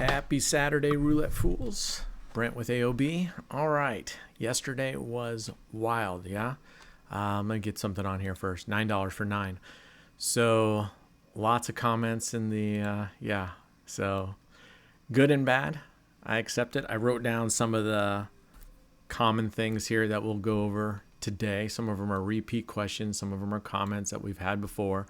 Happy Saturday, Roulette Fools. Brent with AOB. All right. Yesterday was wild, yeah? I'm going to get something on here first. $9 for 9. So, lots of comments in the, So, good and bad. I accept it. I wrote down some of the common things here that we'll go over today. Some of them are repeat questions. Some of them are comments that we've had before.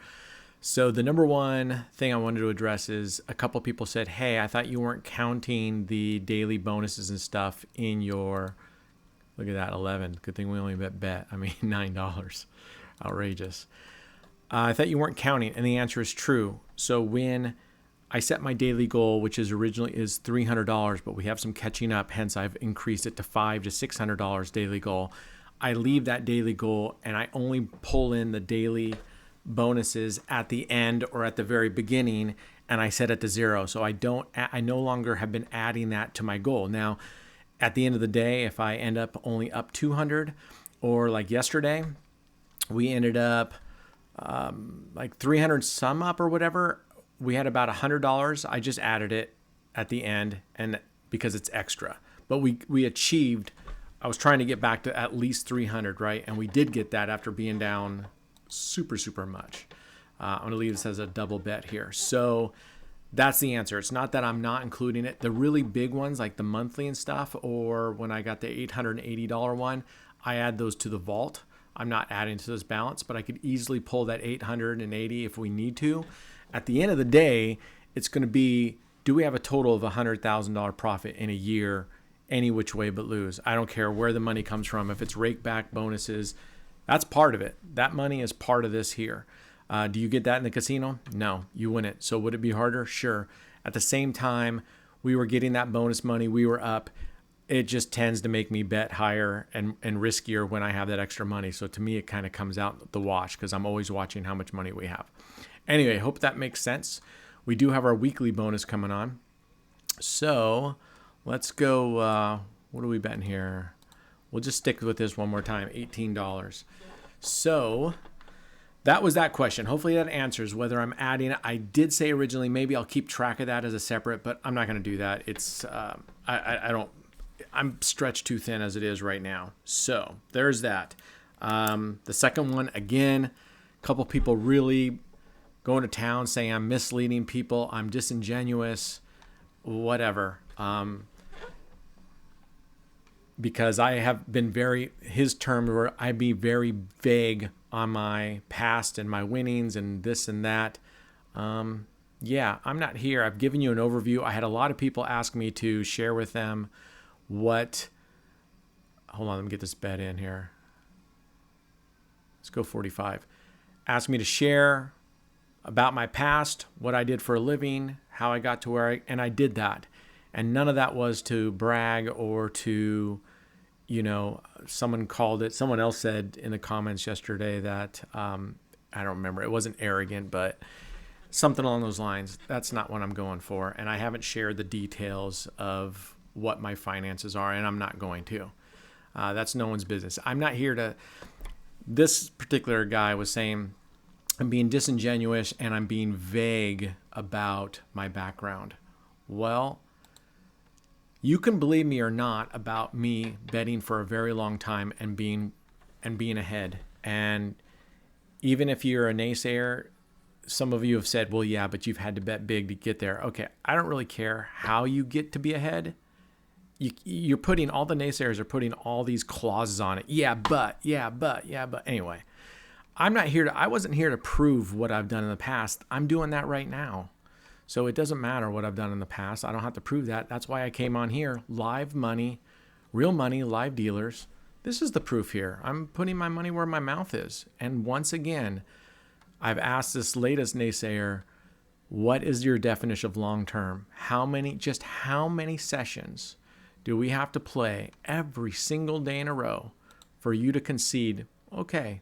So the number one thing I wanted to address is a couple people said, hey, I thought you weren't counting the daily bonuses and stuff in your, look at that, 11. Good thing we only bet. I mean, $9. Outrageous. I thought you weren't counting, and the answer is true. So when I set my daily goal, which is originally is $300, but we have some catching up, hence I've increased it to $500 to $600 daily goal. I leave that daily goal and I only pull in the daily bonuses at the end or at the very beginning, and I set it to 0. So I no longer have been adding that to my goal. Now, at the end of the day, if I end up only up 200, or like yesterday, we ended up like 300 some up or whatever. We had about $100. I just added it at the end, and because it's extra. But we achieved. I was trying to get back to at least 300, right? And we did get that after being down super much. I'm going to leave this as a double bet here. So that's the answer. It's not that I'm not including it. The really big ones like the monthly and stuff, or when I got the $880 one, I add those to the vault. I'm not adding to this balance, but I could easily pull that 880 if we need to. At the end of the day, it's going to be, do we have a total of $100,000 profit in a year, any which way but lose? I don't care where the money comes from. If it's rake back bonuses, that's part of it. That money is part of this here. Do you get that in the casino? No, you win it. So would it be harder? Sure. At the same time, we were getting that bonus money. We were up. It just tends to make me bet higher and riskier when I have that extra money. So to me, it kind of comes out the wash because I'm always watching how much money we have. Anyway, hope that makes sense. We do have our weekly bonus coming on. So let's go. What are we betting here? We'll just stick with this one more time, $18. So that was that question. Hopefully that answers whether I'm adding it. I did say originally maybe I'll keep track of that as a separate, but I'm not going to do that. It's I'm stretched too thin as it is right now. So there's that. The second one, again, a couple people really going to town saying I'm misleading people, I'm disingenuous, whatever. Because I have been his term where I be very vague on my past and my winnings and this and that. I'm not here. I've given you an overview. I had a lot of people ask me to share with them hold on, let me get this bet in here. Let's go 45. Ask me to share about my past, what I did for a living, how I got to where and I did that. And none of that was to brag or to, someone else said in the comments yesterday that, I don't remember, it wasn't arrogant, but something along those lines. That's not what I'm going for. And I haven't shared the details of what my finances are, and I'm not going to. That's no one's business. I'm not here to, this particular guy was saying, I'm being disingenuous and I'm being vague about my background. Well, you can believe me or not about me betting for a very long time and being ahead. And even if you're a naysayer, some of you have said, well, yeah, but you've had to bet big to get there. Okay, I don't really care how you get to be ahead. You're putting, all the naysayers are putting all these clauses on it. Yeah, but. Anyway, I wasn't here to prove what I've done in the past. I'm doing that right now. So it doesn't matter what I've done in the past. I don't have to prove that. That's why I came on here. Live money, real money, live dealers. This is the proof here. I'm putting my money where my mouth is. And once again, I've asked this latest naysayer, what is your definition of long term? How many sessions do we have to play every single day in a row for you to concede, okay,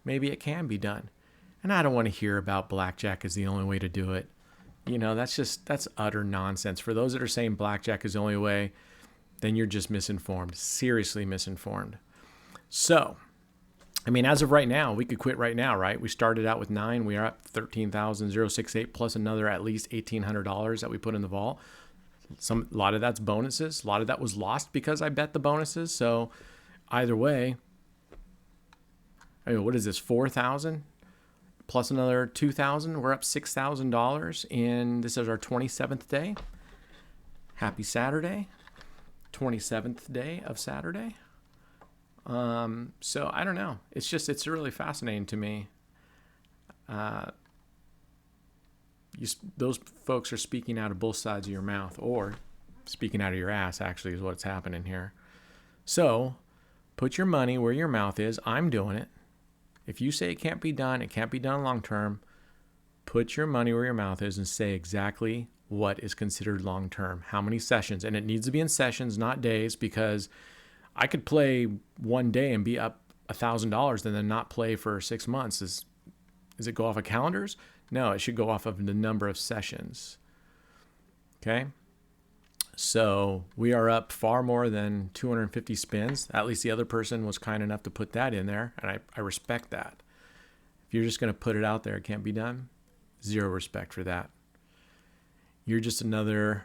maybe it can be done? And I don't want to hear about blackjack is the only way to do it. That's utter nonsense. For those that are saying blackjack is the only way, then you're just misinformed, seriously misinformed. So, as of right now, we could quit right now, right? We started out with 9. We are up $13,068 plus another at least $1,800 that we put in the vault. A lot of that's bonuses. A lot of that was lost because I bet the bonuses. So either way, I mean, what is this, 4,000 plus another 2,000? We're up $6,000 in, this is our 27th day. Happy Saturday, 27th day of Saturday. So I don't know. It's really fascinating to me. Those folks are speaking out of both sides of your mouth, or speaking out of your ass, actually, is what's happening here. So put your money where your mouth is. I'm doing it. If you say it can't be done long term, put your money where your mouth is and say exactly what is considered long term. How many sessions? And it needs to be in sessions, not days, because I could play one day and be up $1,000 and then not play for 6 months. Does it go off of calendars? No, it should go off of the number of sessions. Okay? So we are up far more than 250 spins. At least the other person was kind enough to put that in there, and I respect that. If you're just going to put it out there, it can't be done. Zero respect for that. You're just another,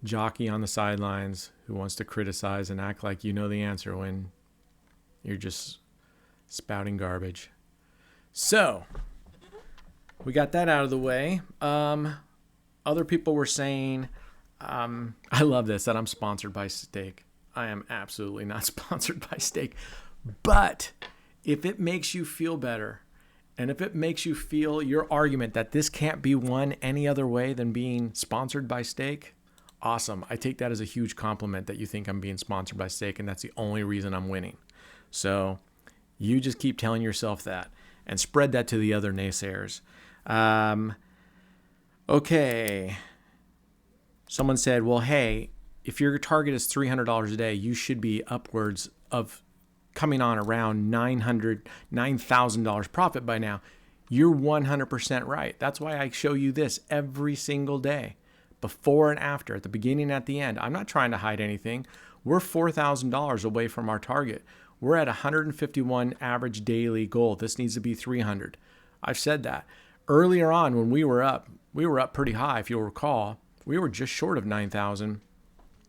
jockey on the sidelines who wants to criticize and act like you know the answer when you're just spouting garbage. So we got that out of the way. Other people were saying, I love this, that I'm sponsored by steak. I am absolutely not sponsored by steak. But if it makes you feel better, and if it makes you feel your argument that this can't be won any other way than being sponsored by steak, awesome. I take that as a huge compliment that you think I'm being sponsored by steak, and that's the only reason I'm winning. So you just keep telling yourself that and spread that to the other naysayers. Okay. Someone said, well, hey, if your target is $300 a day, you should be upwards of coming on around $9,000 profit by now. You're 100% right. That's why I show you this every single day, before and after, at the beginning and at the end. I'm not trying to hide anything. We're $4,000 away from our target. We're at 151 average daily goal. This needs to be 300. I've said that. Earlier on, when we were up pretty high, if you'll recall. We were just short of 9,000.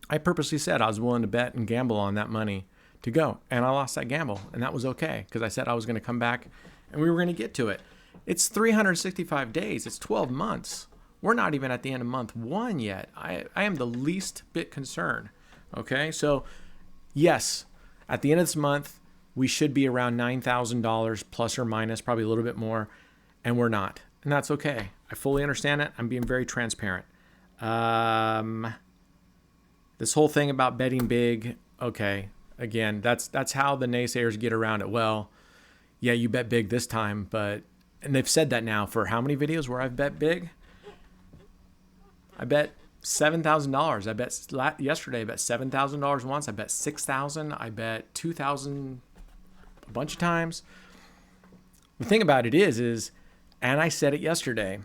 I purposely said I was willing to bet and gamble on that money to go. And I lost that gamble. And that was okay, because I said I was going to come back and we were going to get to it. It's 365 days. It's 12 months. We're not even at the end of month 1 yet. I am the least bit concerned. Okay. So yes, at the end of this month, we should be around $9,000 plus or minus, probably a little bit more. And we're not. And that's okay. I fully understand it. I'm being very transparent. This whole thing about betting big, okay, again, that's how the naysayers get around it. Well, yeah, you bet big this time, and they've said that now for how many videos where I've bet big? I bet $7,000. I bet yesterday, I bet $7,000 once. I bet $6,000. I bet $2,000 a bunch of times. The thing about it is, and I said it yesterday,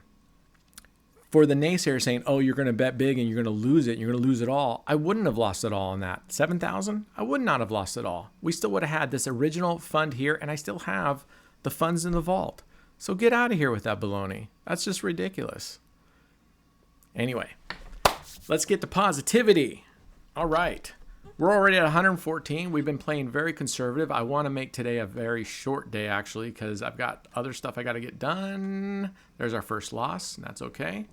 for the naysayer saying, oh, you're going to bet big and you're going to lose it, you're going to lose it all, I wouldn't have lost it all on that. 7,000, I would not have lost it all. We still would have had this original fund here, and I still have the funds in the vault. So get out of here with that baloney. That's just ridiculous. Anyway, let's get to positivity. All right. We're already at 114. We've been playing very conservative. I want to make today a very short day, actually, because I've got other stuff I got to get done. There's our first loss, and that's okay.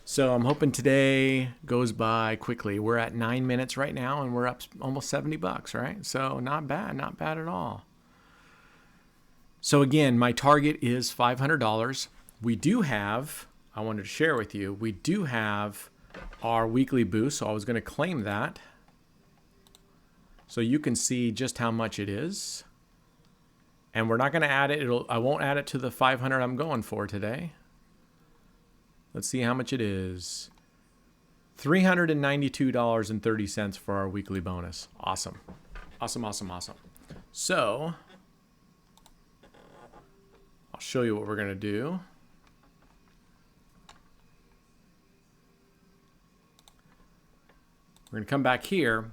So I'm hoping today goes by quickly. We're at 9 minutes right now, and we're up almost $70, right? So not bad at all. So again, my target is $500. We do have, I wanted to share with you, we do have our weekly boost, so I was going to claim that. So you can see just how much it is. And we're not going to add it. I won't add it to the 500 I'm going for today. Let's see how much it is. $392.30 for our weekly bonus. Awesome. Awesome. So I'll show you what we're going to do. We're going to come back here.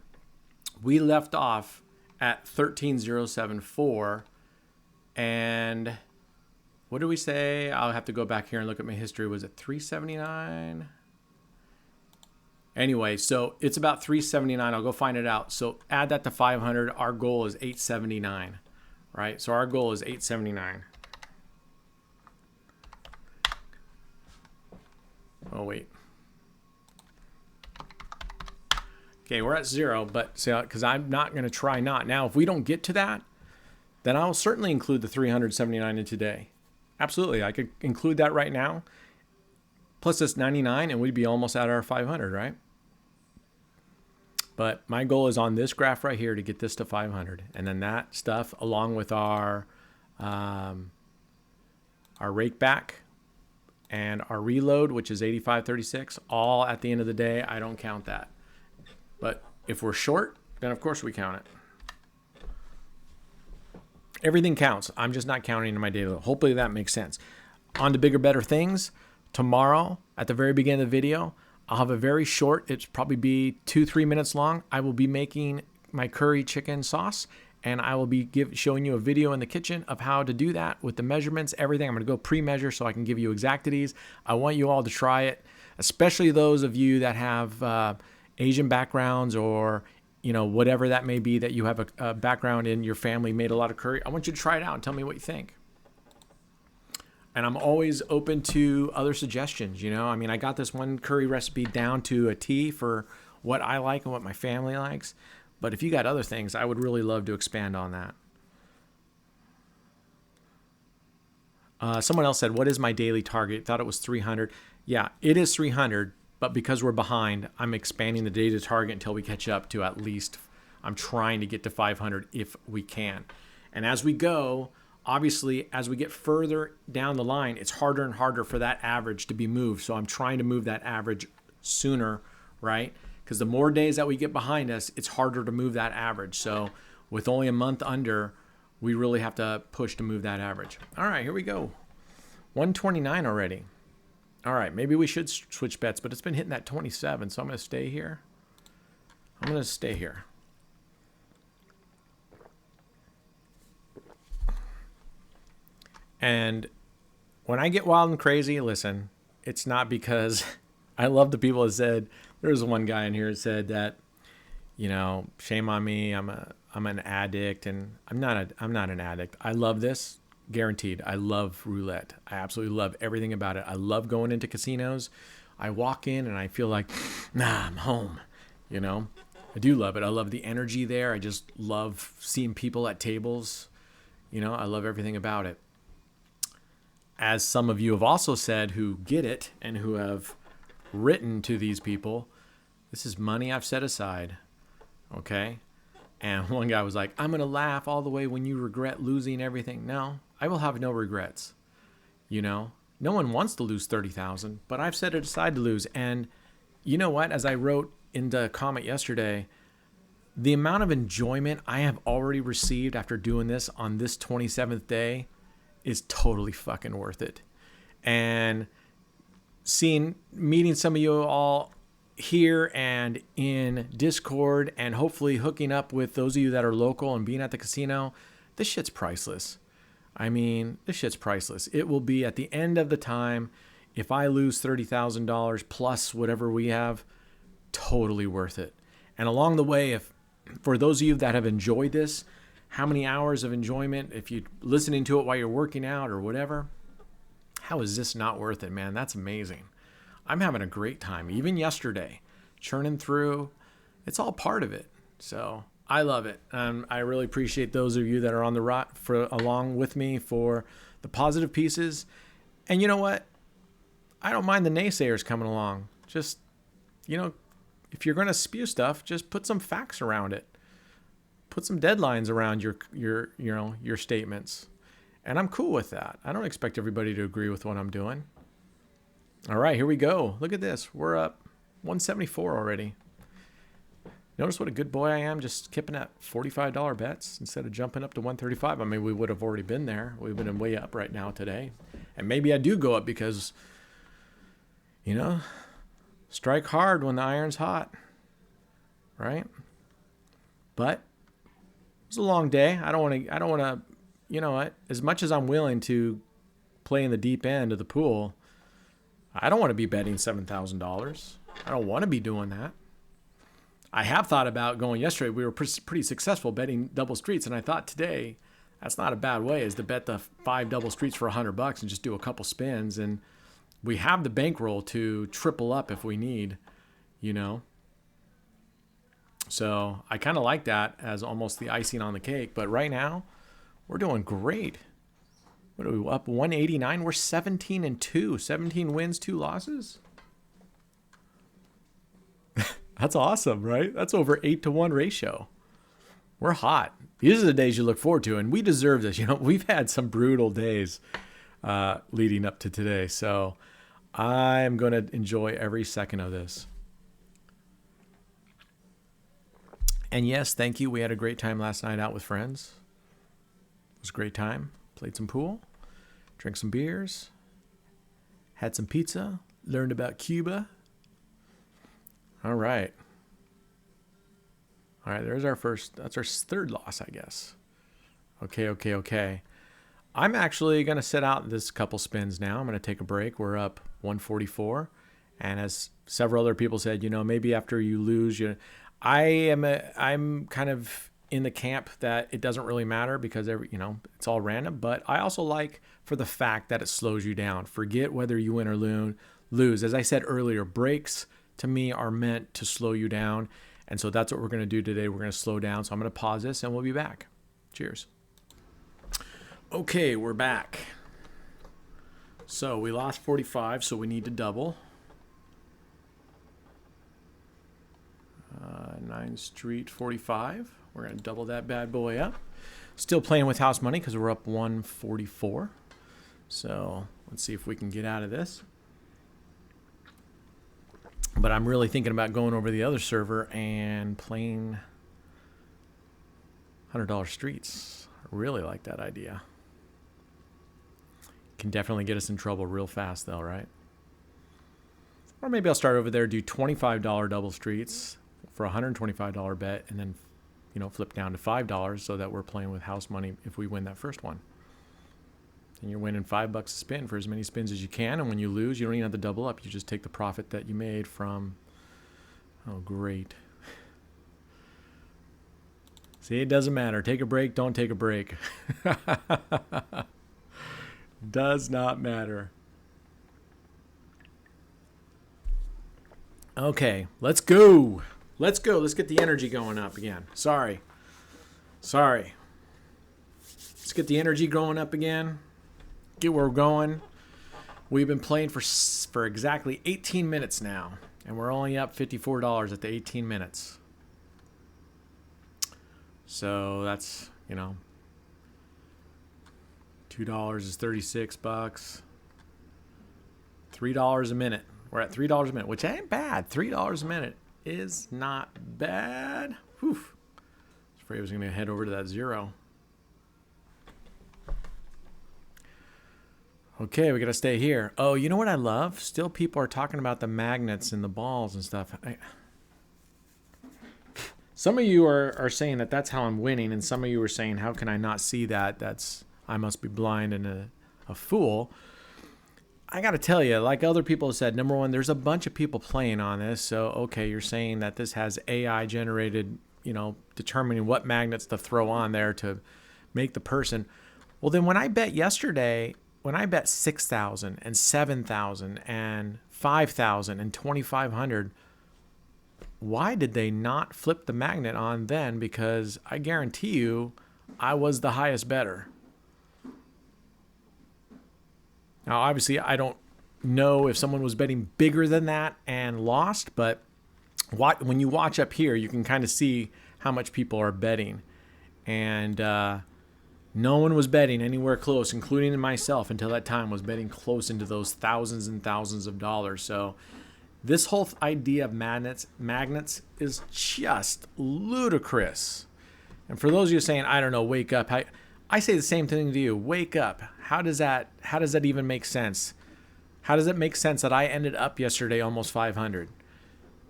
We left off at 13,074, and What do we say? I'll have to go back here and look at my history. Was it 379? Anyway, so it's about 379. I'll go find it out. So add that to 500. Our goal is 879, right? So our goal is 879. Oh, wait. Okay, we're at 0, but because I'm not going to try not. Now, if we don't get to that, then I'll certainly include the 379 in today. Absolutely, I could include that right now. Plus this 99, and we'd be almost at our 500, right? But my goal is on this graph right here to get this to 500. And then that stuff, along with our rake back and our reload, which is 85.36, all at the end of the day, I don't count that. But if we're short, then of course we count it. Everything counts. I'm just not counting in my daily. Hopefully that makes sense. On to bigger, better things. Tomorrow, at the very beginning of the video, I'll have a very short, it's probably be 2-3 minutes long. I will be making my curry chicken sauce, and I will be showing you a video in the kitchen of how to do that with the measurements, everything. I'm going to go pre-measure so I can give you exactities. I want you all to try it, especially those of you that have Asian backgrounds or whatever that may be, that you have a background in your family made a lot of curry. I want you to try it out and tell me what you think. And I'm always open to other suggestions. I mean, I got this one curry recipe down to a T for what I like and what my family likes. But if you got other things, I would really love to expand on that. Someone else said, what is my daily target? Thought it was 300. Yeah, it is 300. But because we're behind, I'm expanding the daily target until we catch up to at least, I'm trying to get to 500 if we can. And as we go, obviously, as we get further down the line, it's harder and harder for that average to be moved. So I'm trying to move that average sooner, right? Because the more days that we get behind us, it's harder to move that average. So with only a month under, we really have to push to move that average. All right, here we go. 129 already. All right, maybe we should switch bets, but it's been hitting that 27, so I'm going to stay here. And when I get wild and crazy, listen, it's not because I love the people that said, there's one guy in here that said that, shame on me, I'm an addict, and I'm not an addict. I love this. Guaranteed. I love roulette. I absolutely love everything about it. I love going into casinos. I walk in and I feel like, I'm home. I do love it. I love the energy there. I just love seeing people at tables. I love everything about it. As some of you have also said who get it and who have written to these people, this is money I've set aside. Okay? And one guy was like, I'm going to laugh all the way when you regret losing everything. No, I will have no regrets. No one wants to lose 30,000, but I've set it aside to lose. And you know what? As I wrote in the comment yesterday, the amount of enjoyment I have already received after doing this on this 27th day is totally fucking worth it. And meeting some of you all here and in Discord, and hopefully hooking up with those of you that are local and being at the casino, this shit's priceless. I mean, this shit's priceless. It will be at the end of the time, if I lose $30,000 plus whatever we have, totally worth it. And along the way, for those of you that have enjoyed this, how many hours of enjoyment, if you're listening to it while you're working out or whatever, how is this not worth it, man? That's amazing. I'm having a great time. Even yesterday, churning through, it's all part of it. So I love it. I really appreciate those of you that are on the ride along with me for the positive pieces. And you know what? I don't mind the naysayers coming along. Just, if you're going to spew stuff, just put some facts around it. Put some deadlines around your statements. And I'm cool with that. I don't expect everybody to agree with what I'm doing. All right, here we go. Look at this. We're up 174 already. Notice what a good boy I am, just kipping at $45 bets instead of jumping up to 135. I mean, we would have already been there. We've been way up right now today. And maybe I do go up because, strike hard when the iron's hot, right? But it was a long day. I don't want to, as much as I'm willing to play in the deep end of the pool, I don't want to be betting $7,000. I don't want to be doing that. I have thought about going yesterday. We were pretty successful betting double streets, and I thought today that's not a bad way, is to bet the 5 double streets for $100 and just do a couple spins. And we have the bankroll to triple up if we need, you know. So I kind of like that as almost the icing on the cake. But right now, we're doing great. What are we up 189? We're 17-2. 17 wins, 2 losses. That's awesome, right? That's over 8-to-1 ratio. We're hot. These are the days you look forward to, and we deserve this. You know, we've had some brutal days leading up to today, so I'm going to enjoy every second of this. And yes, thank you. We had a great time last night out with friends. It was a great time. Played some pool, drank some beers, had some pizza, learned about Cuba. All right. All right, there's our first, that's our third loss, I guess. Okay. I'm actually going to sit out this couple spins now. I'm going to take a break. We're up 144. And as several other people said, you know, maybe after you lose, I'm kind of in the camp that it doesn't really matter because it's all random. But I also like for the fact that it slows you down. Forget whether you win or lose. As I said earlier, breaks to me are meant to slow you down. And so that's what we're going to do today. We're going to slow down. So I'm going to pause this and we'll be back. Cheers. Okay, we're back. So we lost 45, so we need to double. 9 Street 45. We're going to double that bad boy up. Still playing with house money because we're up 144. So let's see if we can get out of this. But I'm really thinking about going over the other server and playing $100 streets. I really like that idea. Can definitely get us in trouble real fast though, right? Or maybe I'll start over there, do $25 double streets for a $125 bet, and then, flip down to $5 so that we're playing with house money if we win that first one. And you're winning $5 a spin for as many spins as you can. And when you lose, you don't even have to double up. You just take the profit that you made from. Oh, great. See, it doesn't matter. Take a break, don't take a break. Does not matter. Okay, let's go. Let's get the energy going up again. Sorry. Let's get the energy going up again. Get where we're going. We've been playing for exactly 18 minutes now, and we're only up $54 at the 18 minutes. So that's, $2 is $36. $3 a minute. We're at $3 a minute, which ain't bad. $3 a minute is not bad. Whew. I was afraid I was going to head over to that zero. Okay, we got to stay here. Oh, you know what I love? Still people are talking about the magnets and the balls and stuff. Some of you are saying that that's how I'm winning, and some of you are saying, how can I not see that? I must be blind and a fool. I got to tell you, like other people have said, number one, there's a bunch of people playing on this. So, okay, you're saying that this has AI generated, determining what magnets to throw on there to make the person. Well, then when I bet yesterday, when I bet 6,000 and 7,000 and 5,000 and 2,500, why did they not flip the magnet on then? Because I guarantee you I was the highest bettor. Now, obviously, I don't know if someone was betting bigger than that and lost, but when you watch up here, you can kind of see how much people are betting. And no one was betting anywhere close, including myself, until that time was betting close into those thousands and thousands of dollars. So this whole idea of magnets is just ludicrous. And for those of you saying, I don't know, wake up. I say the same thing to you. Wake up. How does that even make sense? How does it make sense that I ended up yesterday almost 500?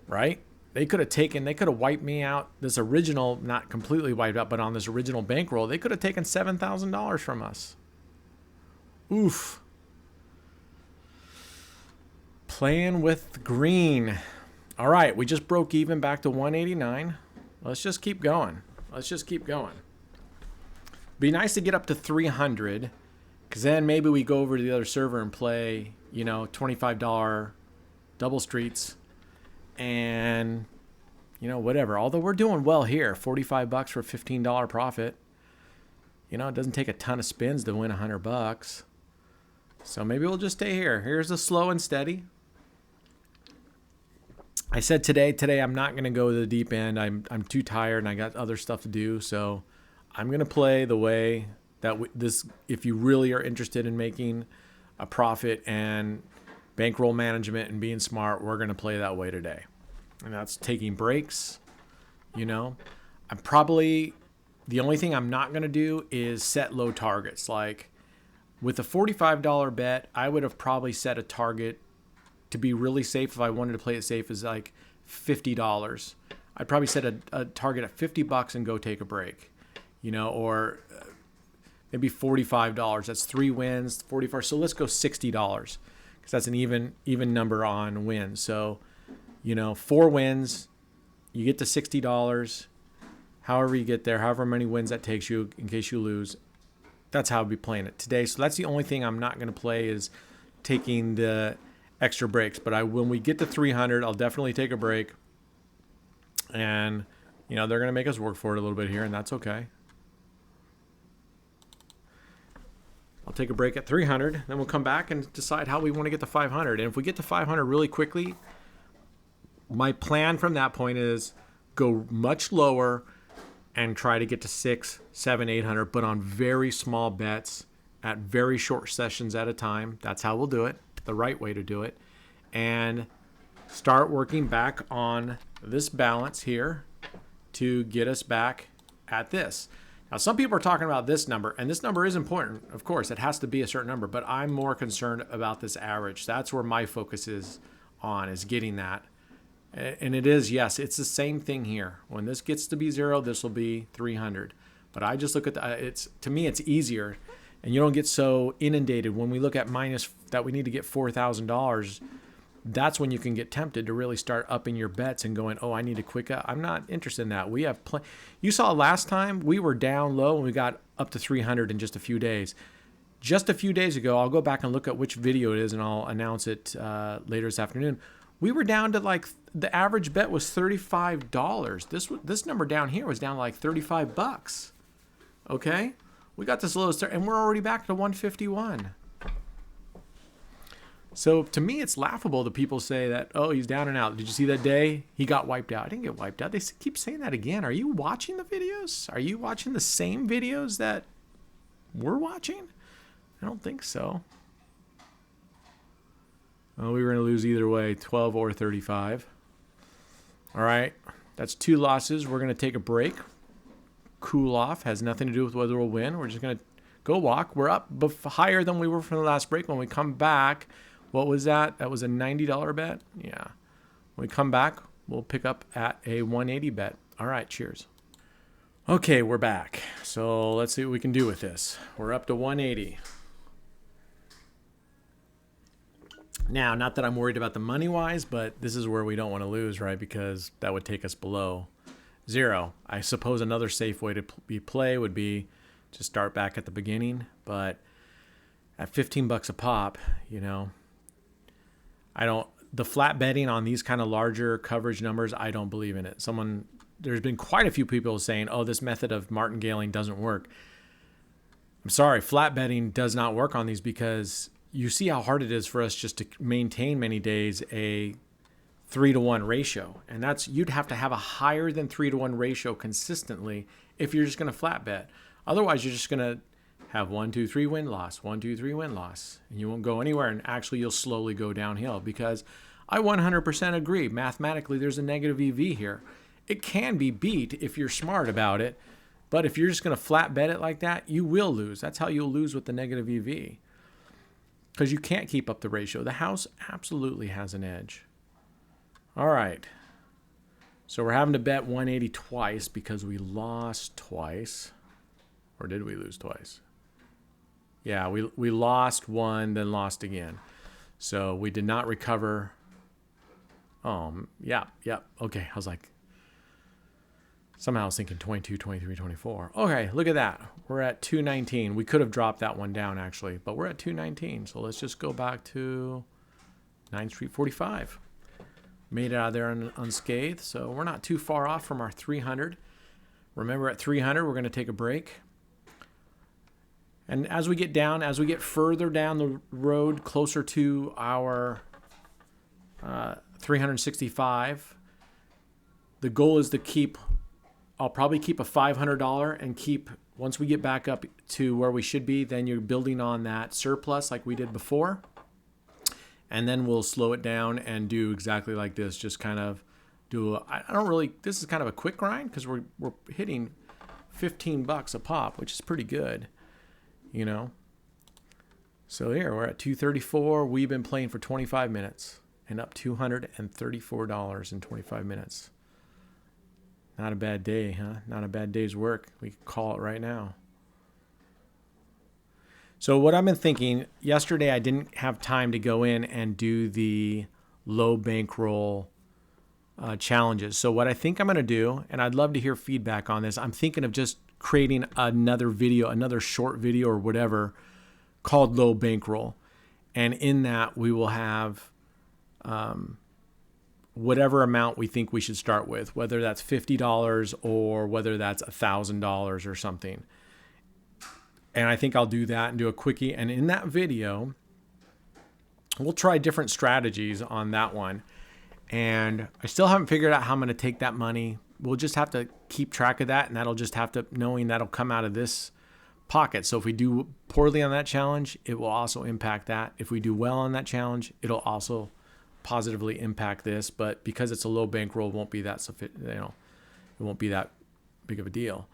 Right? They could have wiped me out. This original, not completely wiped out, but on this original bankroll, they could have taken $7,000 from us. Oof. Playing with green. All right, we just broke even back to 189. Let's just keep going. Let's just keep going. Be nice to get up to 300, because then maybe we go over to the other server and play, you know, $25 double streets and, you know, whatever. Although we're doing well here, $45 for a $15 profit. You know, it doesn't take a ton of spins to win $100. So maybe we'll just stay here. Here's the slow and steady. I said today I'm not going to go to the deep end. I'm too tired and I got other stuff to do. So I'm going to play the way that if you really are interested in making a profit and bankroll management and being smart, we're going to play that way today. And that's taking breaks. You know, the only thing I'm not going to do is set low targets. Like with a $45 bet, I would have probably set a target to be really safe. If I wanted to play it safe, is like $50. I'd probably set a target at $50 and go take a break, you know, or maybe $45. That's 3 wins, 44. So let's go $60 because that's an even number on wins. So, you know, 4 wins, you get to $60. However you get there, however many wins that takes you in case you lose, that's how I'll be playing it today. So that's the only thing I'm not going to play is taking the extra breaks. But when we get to 300, I'll definitely take a break. And, you know, they're going to make us work for it a little bit here, and that's okay. I'll take a break at 300, then we'll come back and decide how we want to get to 500. And if we get to 500 really quickly, my plan from that point is go much lower and try to get to 600, 700, 800, but on very small bets at very short sessions at a time. That's how we'll do it, the right way to do it. And start working back on this balance here to get us back at this. Now, some people are talking about this number, and this number is important. Of course, it has to be a certain number, but I'm more concerned about this average. That's where my focus is getting that. And it is, yes, it's the same thing here. When this gets to be 0, this will be 300. But I just look at to me, it's easier. And you don't get so inundated. When we look at minus that we need to get $4,000, that's when you can get tempted to really start upping your bets and going, oh, I need a quick up. I'm not interested in that. We have you saw last time we were down low and we got up to 300 in just a few days. Just a few days ago, I'll go back and look at which video it is and I'll announce it later this afternoon. We were down to like the average bet was $35. This number down here was down to like $35. Okay, we got this lowest and we're already back to 151. So to me, it's laughable that people say that, oh, he's down and out. Did you see that day he got wiped out? I didn't get wiped out. They keep saying that again. Are you watching the videos? Are you watching the same videos that we're watching? I don't think so. Oh, we were going to lose either way, 12 or 35. All right, that's 2 losses. We're going to take a break. Cool off. Has nothing to do with whether we'll win. We're just going to go walk. We're up higher than we were from the last break. When we come back, what was that? That was a $90 bet? Yeah. When we come back, we'll pick up at a 180 bet. All right, cheers. Okay, we're back. So let's see what we can do with this. We're up to 180. Now, not that I'm worried about the money-wise, but this is where we don't want to lose, right? Because that would take us below 0. I suppose another safe way to play would be to start back at the beginning. But at $15 a pop, you know, the flat betting on these kind of larger coverage numbers, I don't believe in it. There's been quite a few people saying, oh, this method of martingaling doesn't work. I'm sorry, flat betting does not work on these because you see how hard it is for us just to maintain many days a 3-to-1 ratio. And you'd have to have a higher than 3-to-1 ratio consistently if you're just going to flat bet. Otherwise, you're just going to have 1, 2, 3 win loss, 1, 2, 3 win loss, and you won't go anywhere. And actually, you'll slowly go downhill because I 100% agree. Mathematically, there's a negative EV here. It can be beat if you're smart about it, but if you're just going to flat bet it like that, you will lose. That's how you'll lose with the negative EV because you can't keep up the ratio. The house absolutely has an edge. All right. So we're having to bet 180 twice because we lost twice. Or did we lose twice? Yeah, we lost one, then lost again. So we did not recover. Yeah. Okay. I was like, somehow I was thinking 22, 23, 24. Okay, look at that. We're at 219. We could have dropped that one down actually, but we're at 219. So let's just go back to 9th Street 45. Made it out of there unscathed. So we're not too far off from our 300. Remember, at 300, we're going to take a break. And as we get further down the road, closer to our 365, the goal is to I'll probably keep a $500 and once we get back up to where we should be, then you're building on that surplus like we did before. And then we'll slow it down and do exactly like this. Just kind of this is kind of a quick grind because we're hitting $15 a pop, which is pretty good, you know. So here we're at 234. We've been playing for 25 minutes and up $234 in 25 minutes. Not a bad day, huh? Not a bad day's work. We can call it right now. So what I've been thinking, yesterday I didn't have time to go in and do the low bankroll challenges. So what I think I'm going to do, and I'd love to hear feedback on this, I'm thinking of just creating another video, another short video or whatever called low bankroll. And in that we will have whatever amount we think we should start with, whether that's $50 or whether that's $1,000 or something. And I think I'll do that and do a quickie. And in that video, we'll try different strategies on that one. And I still haven't figured out how I'm going to take that money. We'll just have to keep track of that. And that'll just have to, knowing that'll come out of this pocket. So if we do poorly on that challenge, it will also impact that. If we do well on that challenge, it'll also positively impact this. But because it's a low bankroll, it won't be that sufficient, it won't be that big of a deal.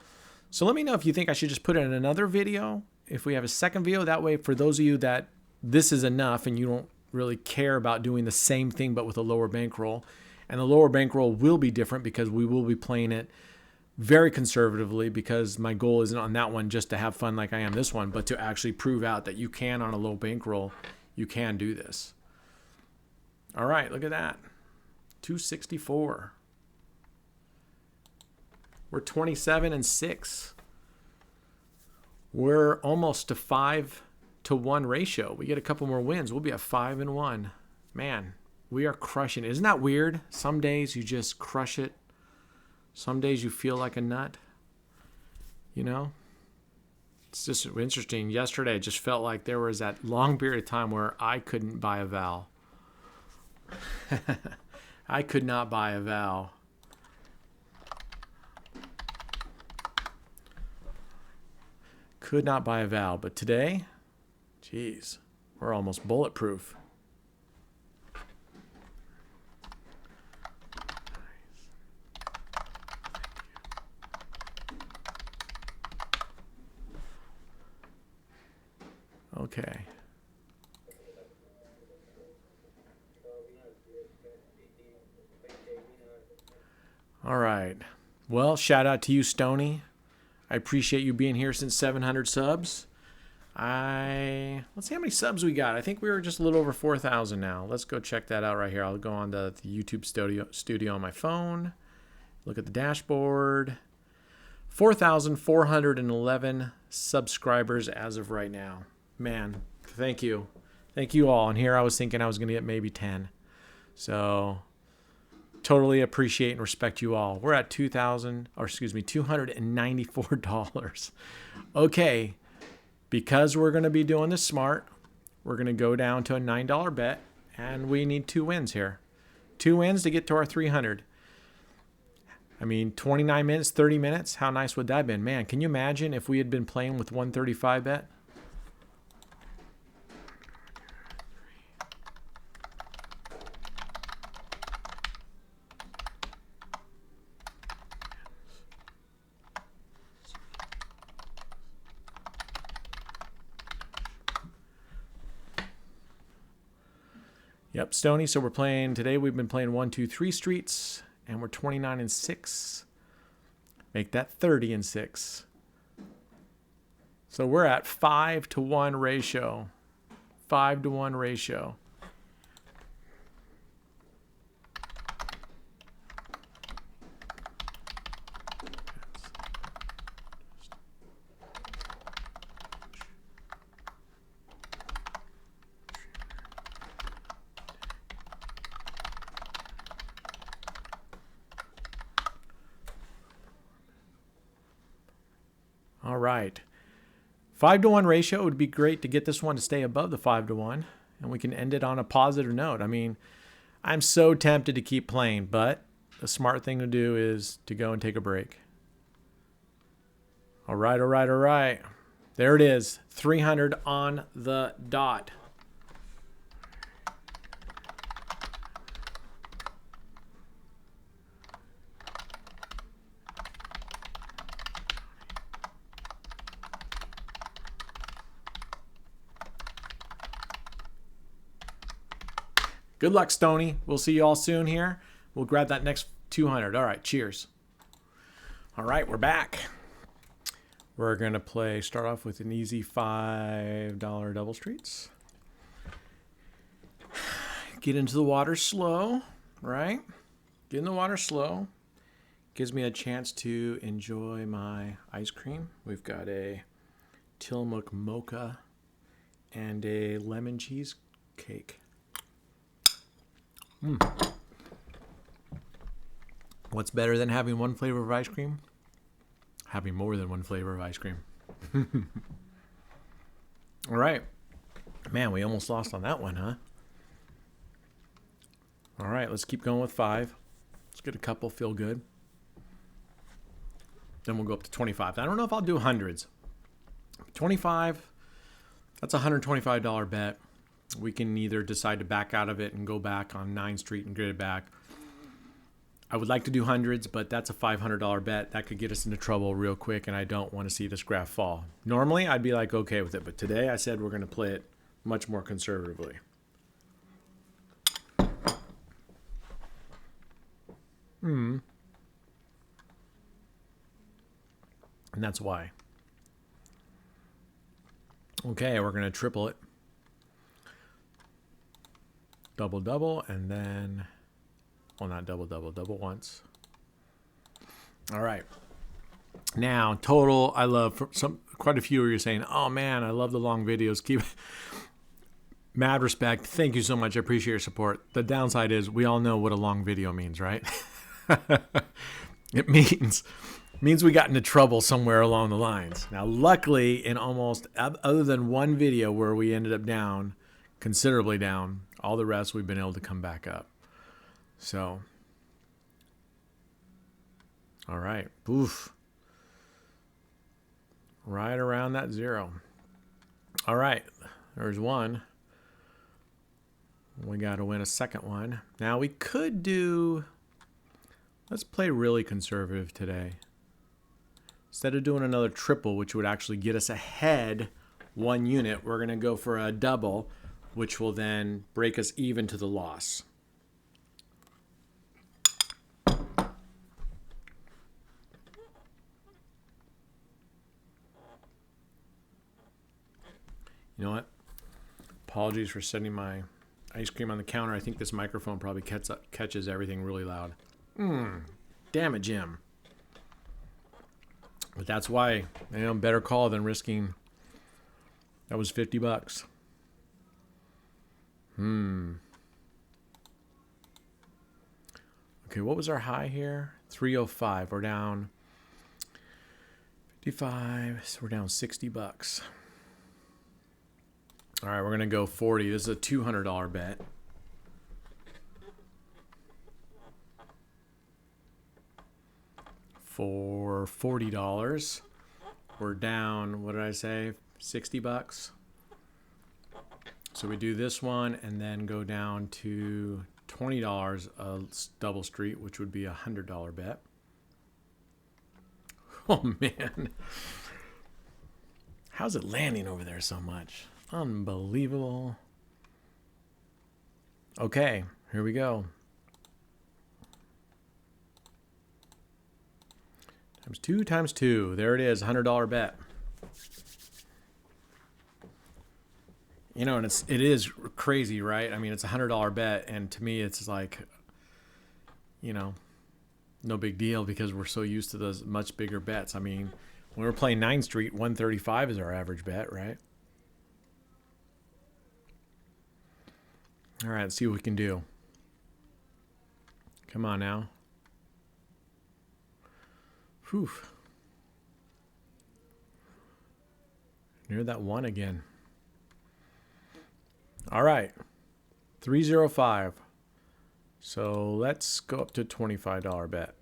So let me know if you think I should just put it in another video. If we have a second video, that way for those of you that this is enough and you don't really care about doing the same thing but with a lower bankroll. And the lower bankroll will be different because we will be playing it very conservatively, because my goal isn't on that one just to have fun like I am this one, but to actually prove out that you can, on a low bankroll, you can do this. All right, look at that. 264. We're 27-6. We're almost to 5-to-1 ratio. We get a couple more wins. We'll be at 5-1. Man, we are crushing it. Isn't that weird? Some days you just crush it. Some days you feel like a nut. You know? It's just interesting. Yesterday, it just felt like there was that long period of time where I couldn't buy a vowel. I could not buy a vowel. Could not buy a vowel. But today, geez, we're almost bulletproof. Okay. All right. Well, shout out to you, Stoney. I appreciate you being here since 700 subs. Let's see how many subs we got. I think we were just a little over 4,000 now. Let's go check that out right here. I'll go on to the YouTube studio on my phone. Look at the dashboard. 4,411 subscribers as of right now. Man, thank you. Thank you all. And here I was thinking I was going to get maybe 10. So totally appreciate and respect you all. We're at $294. Okay. Because we're going to be doing this smart, we're going to go down to a $9 bet, and we need 2 wins here. 2 wins to get to our 300. I mean, 29 minutes, 30 minutes. How nice would that have been? Man, can you imagine if we had been playing with 135 bet? Yep, Stony. So we're playing today. We've been playing 1, 2, 3 streets, and we're 29-6. Make that 30-6. So we're at 5-to-1 ratio. 5-to-1 ratio. right. 5-to-1 ratio. It would be great to get this one to stay above the 5-to-1. And we can end it on a positive note. I mean, I'm so tempted to keep playing, but the smart thing to do is to go and take a break. All right, all right, all right. There it is. 300 on the dot. Good luck, Stoney. We'll see you all soon here. We'll grab that next 200. All right, cheers. All right, we're back. We're going to start off with an easy $5 double streets. Get into the water slow, right? Get in the water slow. Gives me a chance to enjoy my ice cream. We've got a Tillamook mocha and a lemon cheesecake. What's better than having one flavor of ice cream? Having more than one flavor of ice cream. All right. Man, we almost lost on that one, huh? All right, let's keep going with 5. Let's get a couple, feel good. Then we'll go up to 25. I don't know if I'll do hundreds. 25, that's a $125 bet. We can either decide to back out of it and go back on 9th Street and get it back. I would like to do hundreds, but that's a $500 bet. That could get us into trouble real quick, and I don't want to see this graph fall. Normally, I'd be like okay with it, but today I said we're going to play it much more conservatively. And that's why. Okay, we're going to triple it. Double, double, and then, well, not double, double, double once. All right. Now, total, I love, quite a few of you are saying, oh man, I love the long videos. Keep, mad respect. Thank you so much. I appreciate your support. The downside is we all know what a long video means, right? It means we got into trouble somewhere along the lines. Now, luckily, in almost, other than one video where we ended up down, considerably down, all the rest we've been able to come back up. So, all right. Oof. Right around that 0. All right. There's one. We got to win a second one. Now, we could do, let's play really conservative today. Instead of doing another triple, which would actually get us ahead 1 unit, we're going to go for a double, which will then break us even to the loss. You know what? Apologies for setting my ice cream on the counter. I think this microphone probably catches everything really loud. Damn it, Jim. But that's why, better call than risking. That was $50. Okay, what was our high here? 305. We're down 55. So we're down $60. All right, we're going to go 40. This is a $200 bet. For $40, we're down, what did I say? $60. So we do this one and then go down to $20 a double street, which would be a $100 bet. Oh man. How's it landing over there so much? Unbelievable. Okay, here we go. Times 2. There it is, $100 bet. And it is crazy, right? I mean, it's a $100 bet, and to me, it's like, no big deal because we're so used to those much bigger bets. I mean, when we're playing 9th Street, 135 is our average bet, right? All right, let's see what we can do. Come on now. Whew. Near that 1 again. All right. 305. So let's go up to $25 bet.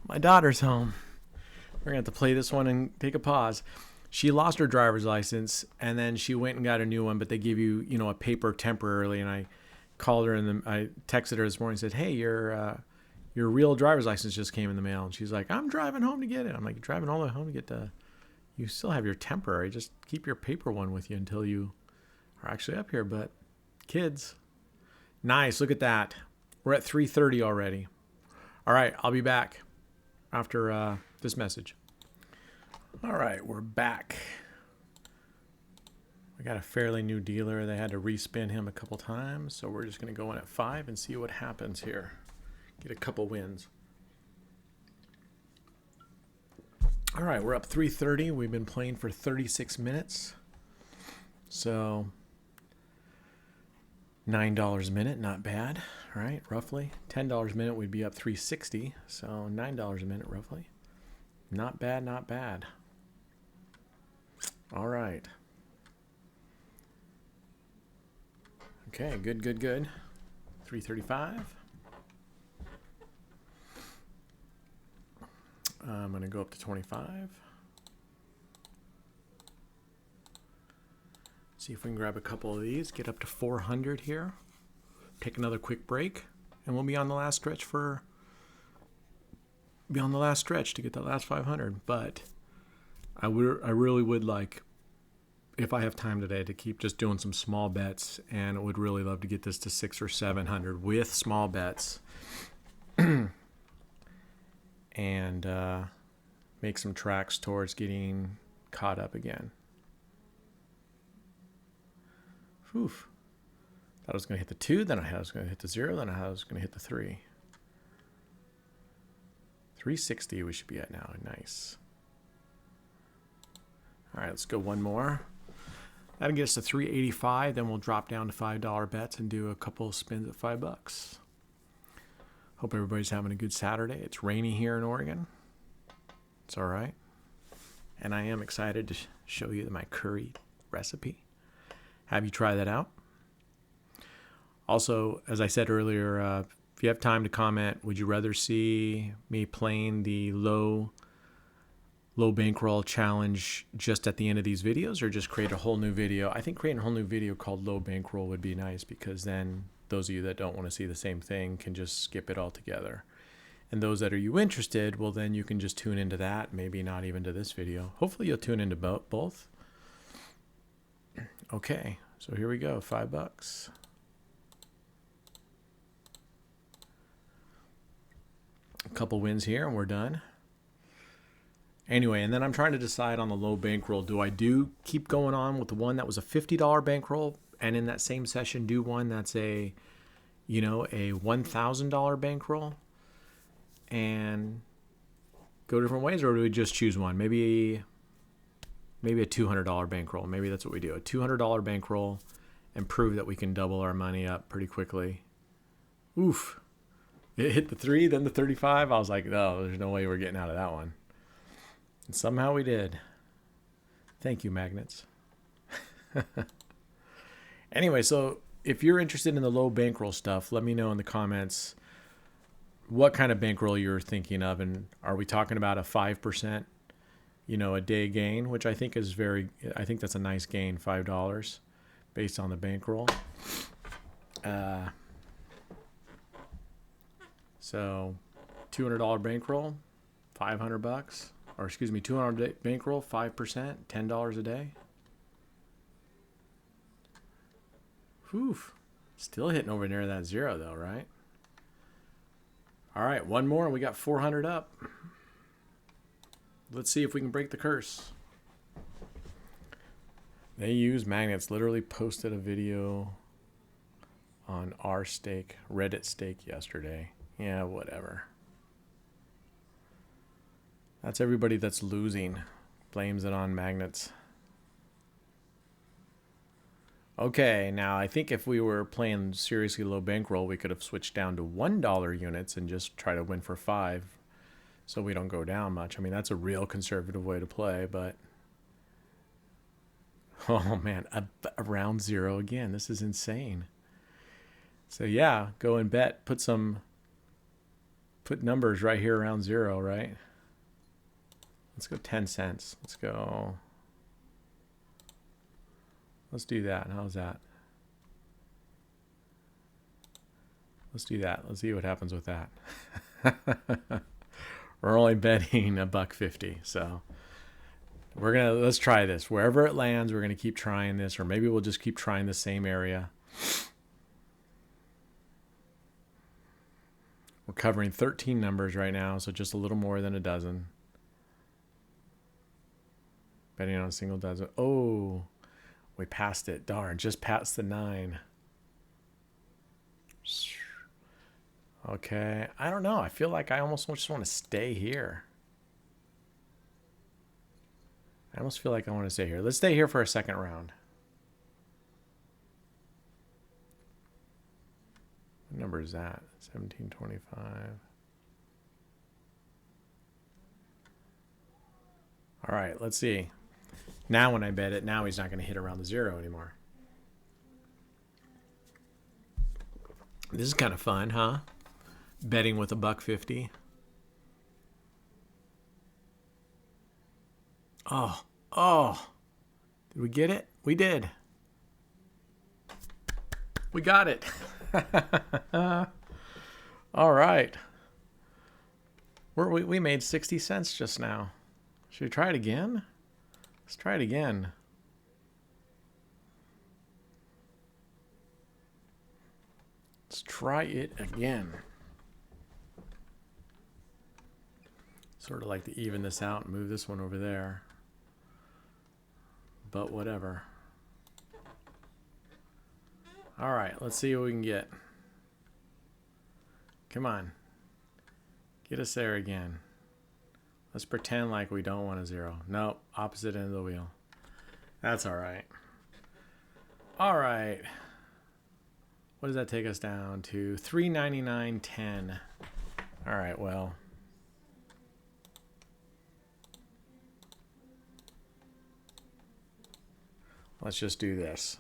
My daughter's home. We're going to have to play this one and take a pause. She lost her driver's license, and then she went and got a new one, but they give you, a paper temporarily. And I called her, and I texted her this morning and said, hey, your real driver's license just came in the mail. And she's like, I'm driving home to get it. I'm like, you're driving all the way home to get you still have your temporary. Just keep your paper one with you until you are actually up here. But kids, nice. Look at that. We're at 3:30 already. All right, I'll be back after this message. All right, we're back. We got a fairly new dealer. They had to respin him a couple times, so we're just going to go in at 5 and see what happens here. Get a couple wins. All right, we're up 3:30. We've been playing for 36 minutes. So $9 a minute, not bad, right? Roughly. $10 a minute, we'd be up 360. So $9 a minute, roughly. Not bad, not bad. All right. Okay, good. 335. I'm going to go up to 25. See if we can grab a couple of these, get up to 400 here. Take another quick break, and we'll be on the last stretch to get that last 500. But I really would like, if I have time today, to keep just doing some small bets, and I would really love to get this to 600 or 700 with small bets. And make some tracks towards getting caught up again. Whew. Thought I was going to hit the 2, then I was going to hit the 0, then I was going to hit the 3. 360 we should be at now. Nice. All right, let's go one more. That'll get us to 385. Then we'll drop down to $5 bets and do a couple spins at $5. Hope everybody's having a good Saturday. It's rainy here in Oregon. It's all right. And I am excited to show you my curry recipe. Have you try that out? Also, as I said earlier, if you have time to comment, would you rather see me playing the low bankroll challenge just at the end of these videos, or just create a whole new video? I think creating a whole new video called low bankroll would be nice, because then those of you that don't want to see the same thing can just skip it altogether. And those that are interested, well, then you can just tune into that, maybe not even to this video. Hopefully you'll tune into both. Okay, so here we go, $5. A couple wins here and we're done. Anyway, and then I'm trying to decide on the low bankroll. Do I keep going on with the one that was a $50 bankroll, and in that same session do one that's a $1,000 bankroll and go different ways, or do we just choose one? Maybe a $200 bankroll. Maybe that's what we do. A $200 bankroll and prove that we can double our money up pretty quickly. Oof. It hit the 3, then the 35. I was like, no, there's no way we're getting out of that one. And somehow we did. Thank you, magnets. Anyway, so if you're interested in the low bankroll stuff, let me know in the comments what kind of bankroll you're thinking of. And are we talking about a 5%, a day gain, which I think that's a nice gain, $5 based on the bankroll. So $200 bankroll, $500, or excuse me, $200 bankroll, 5%, $10 a day. Whew. Still hitting over near that 0 though, right? All right, one more and we got 400 up. Let's see if we can break the curse. They use magnets. Literally posted a video on Reddit stake yesterday. Yeah, whatever. That's everybody that's losing. Blames it on magnets. Okay, now I think if we were playing seriously low bankroll, we could have switched down to $1 units and just try to win for 5 so we don't go down much. I mean, that's a real conservative way to play, but... Oh, man, a round 0 again. This is insane. So, yeah, go and bet. Put numbers right here around 0, right? Let's go 10 cents. Let's go... Let's do that. How's that? Let's do that. Let's see what happens with that. We're only betting $1.50, so let's try this. Wherever it lands, we're gonna keep trying this, or maybe we'll just keep trying the same area. We're covering 13 numbers right now, so just a little more than a dozen. Betting on a single dozen. Oh, we passed it. Darn, just past the 9. Okay, I don't know. I feel like I almost just want to stay here. I almost feel like I want to stay here. Let's stay here for a second round. What number is that? 1725. All right, let's see. Now when I bet it, now he's not going to hit around the 0 anymore. This is kind of fun, huh? Betting with $1.50. Oh. Did we get it? We did. We got it. All right. We made 60 cents just now. Should we try it again? Let's try it again. Let's try it again. Sort of like to even this out and move this one over there. But whatever. All right, let's see what we can get. Come on. Get us there again. Let's pretend like we don't want a 0. Nope, opposite end of the wheel. That's all right. All right. What does that take us down to? $3.99.10. All right, well. Let's just do this.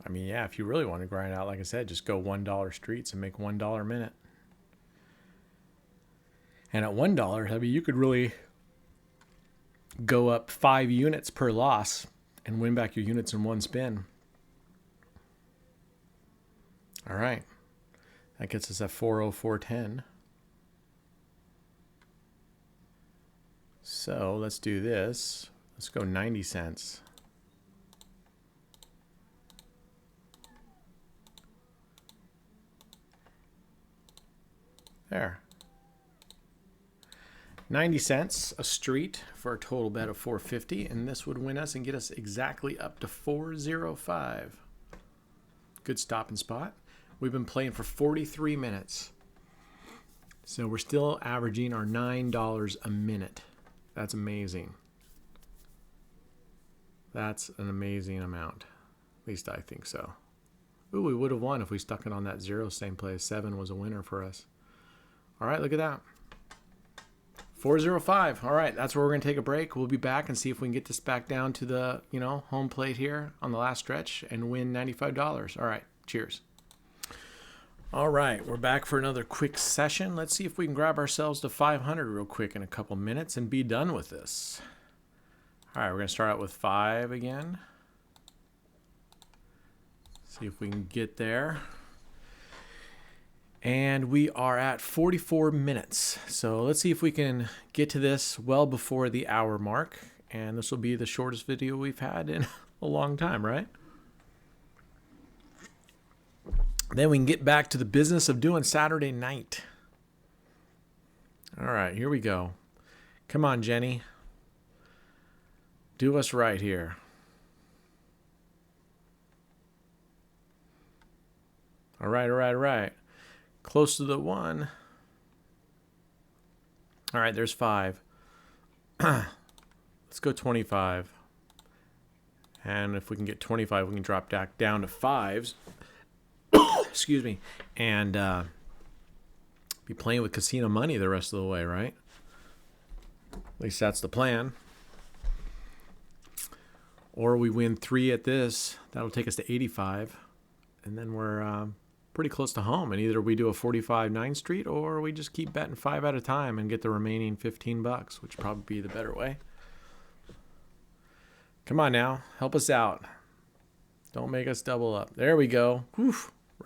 I mean, yeah, if you really want to grind out, like I said, just go $1 streets and make $1 a minute. And at $1, I mean, you could really go up 5 units per loss and win back your units in one spin. All right. That gets us at 404.10. So let's do this. Let's go 90 cents. There. 90 cents a street for a total bet of 450, and this would win us and get us exactly up to 405. Good stop and spot. We've been playing for 43 minutes. So we're still averaging our $9 a minute. That's amazing. That's an amazing amount. At least I think so. Ooh, we would have won if we stuck it on that 0 same play. 7 was a winner for us. All right, look at that. 405. All right, that's where we're going to take a break. We'll be back and see if we can get this back down to the, home plate here on the last stretch and win $95. All right, cheers. All right, we're back for another quick session. Let's see if we can grab ourselves to 500 real quick in a couple minutes and be done with this. All right, we're going to start out with 5 again. See if we can get there. And we are at 44 minutes. So let's see if we can get to this well before the hour mark. And this will be the shortest video we've had in a long time, right? Then we can get back to the business of doing Saturday night. All right, here we go. Come on, Jenny. Do us right here. All right. Close to the 1. All right, there's 5. Let's go 25. And if we can get 25, we can drop back down to 5s. Excuse me. And be playing with casino money the rest of the way, right? At least that's the plan. Or we win 3 at this. That'll take us to 85. And then we're pretty close to home. And either we do a 45 9 street or we just keep betting 5 at a time and get the remaining $15, which would probably be the better way. Come on now. Help us out. Don't make us double up. There we go. Whew,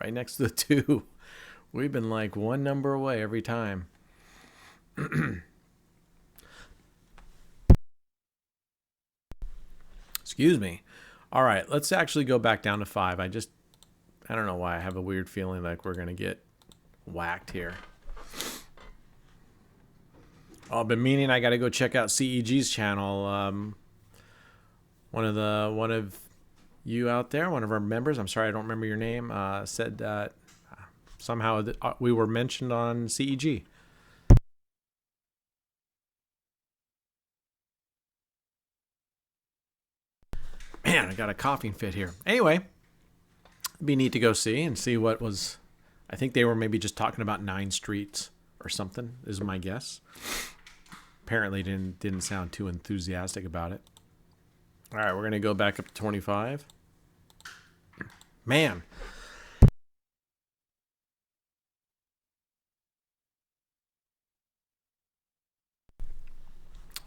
right next to the 2. We've been like 1 number away every time. Excuse me. All right, let's actually go back down to 5. I don't know why I have a weird feeling like we're going to get whacked here. Oh, I've been meaning I got to go check out CEG's channel. One of you out there, one of our members, I'm sorry I don't remember your name, said that somehow we were mentioned on CEG. Man, I got a coughing fit here. Anyway, it'd be neat to go see what was. I think they were maybe just talking about 9 streets or something, is my guess. Apparently didn't sound too enthusiastic about it. All right, we're going to go back up to 25. Man.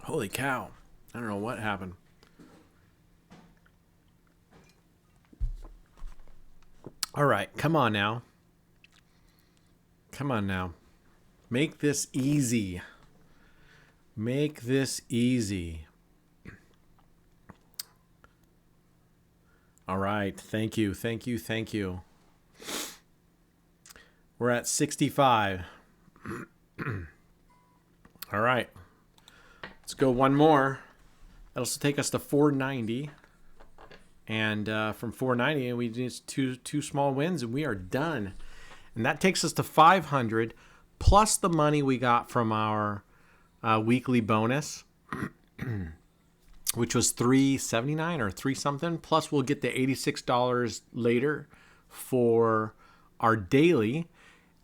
Holy cow. I don't know what happened. All right, come on now. Come on now. Make this easy. Make this easy. All right, thank you, thank you, thank you. We're at 65. All right, let's go one more. That'll take us to 490. And from 490, we just two small wins, and we are done. And that takes us to 500, plus the money we got from our weekly bonus, which was $3.79 or $3 something. Plus, we'll get the $86 later for our daily,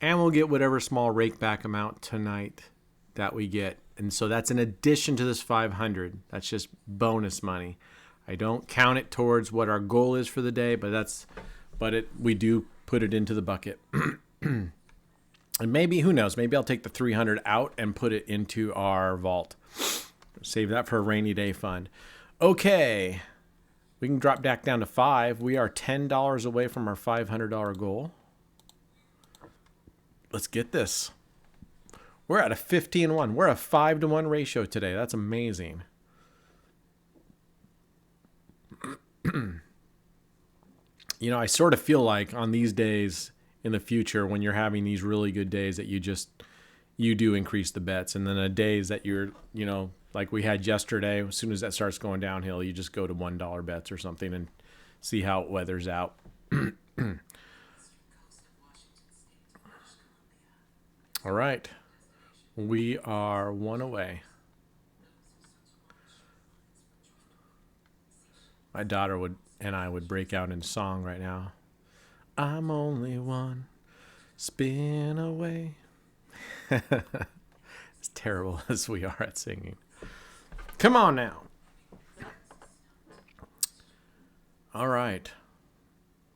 and we'll get whatever small rake back amount tonight that we get. And so that's in addition to this 500. That's just bonus money. I don't count it towards what our goal is for the day, but we do put it into the bucket. And maybe, who knows, maybe I'll take the 300 out and put it into our vault. Save that for a rainy day fund. Okay, we can drop back down to 5. We are $10 away from our $500 goal. Let's get this. We're at a 50-1. We're a 5-to-1 ratio today. That's amazing. You know, I sort of feel like on these days in the future, when you're having these really good days, that you do increase the bets. And then the days that you're, you know, like we had yesterday, as soon as that starts going downhill, you just go to $1 bets or something and see how it weathers out. All right. We are 1 away. My daughter and I would break out in song right now. I'm only 1 spin away. As terrible as we are at singing. Come on now. All right.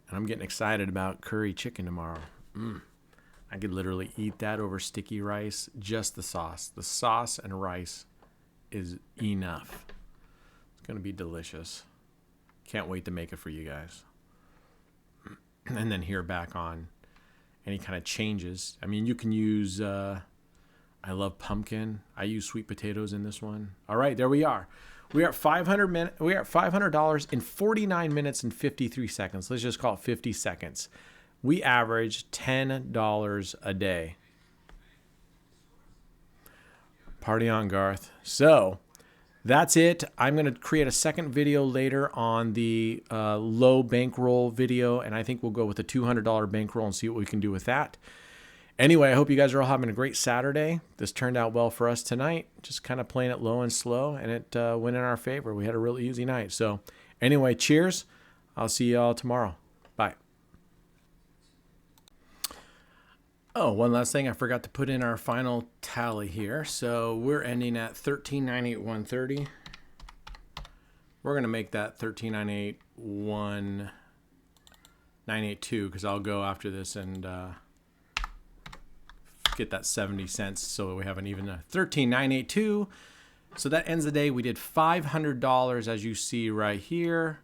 And I'm getting excited about curry chicken tomorrow. I could literally eat that over sticky rice. Just the sauce. The sauce and rice is enough. It's going to be delicious. Can't wait to make it for you guys. And then hear back on any kind of changes. I mean, you can use, I love pumpkin. I use sweet potatoes in this one. All right, there we are. We are at $500 in 49 minutes and 53 seconds. Let's just call it 50 seconds. We average $10 a day. Party on, Garth. So that's it. I'm going to create a second video later on the low bankroll video, and I think we'll go with a $200 bankroll and see what we can do with that. Anyway, I hope you guys are all having a great Saturday. This turned out well for us tonight. Just kind of playing it low and slow, and it went in our favor. We had a real easy night. So anyway, cheers. I'll see you all tomorrow. Bye. Oh, one last thing. I forgot to put in our final tally here. So we're ending at 13,981.30. We're going to make that 13,981.982 because I'll go after this and get that 70 cents so we have an even 13,982. So that ends the day. We did $500 as you see right here.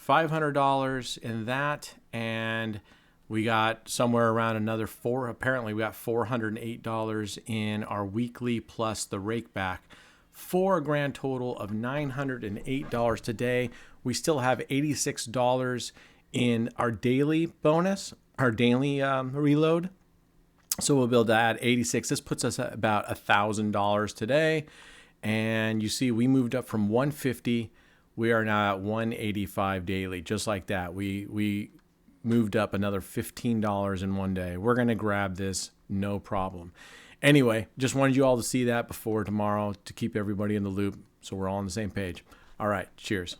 $500 in that, and we got somewhere around another apparently we got $408 in our weekly plus the rake back, for a grand total of $908 today. We still have $86 in our daily bonus, our daily reload. So we'll be able to add 86. This puts us at about $1,000 today. And you see we moved up from 150. We are now at 185 daily, just like that. We moved up another $15 in one day. We're going to grab this, no problem. Anyway, just wanted you all to see that before tomorrow to keep everybody in the loop so we're all on the same page. All right, cheers.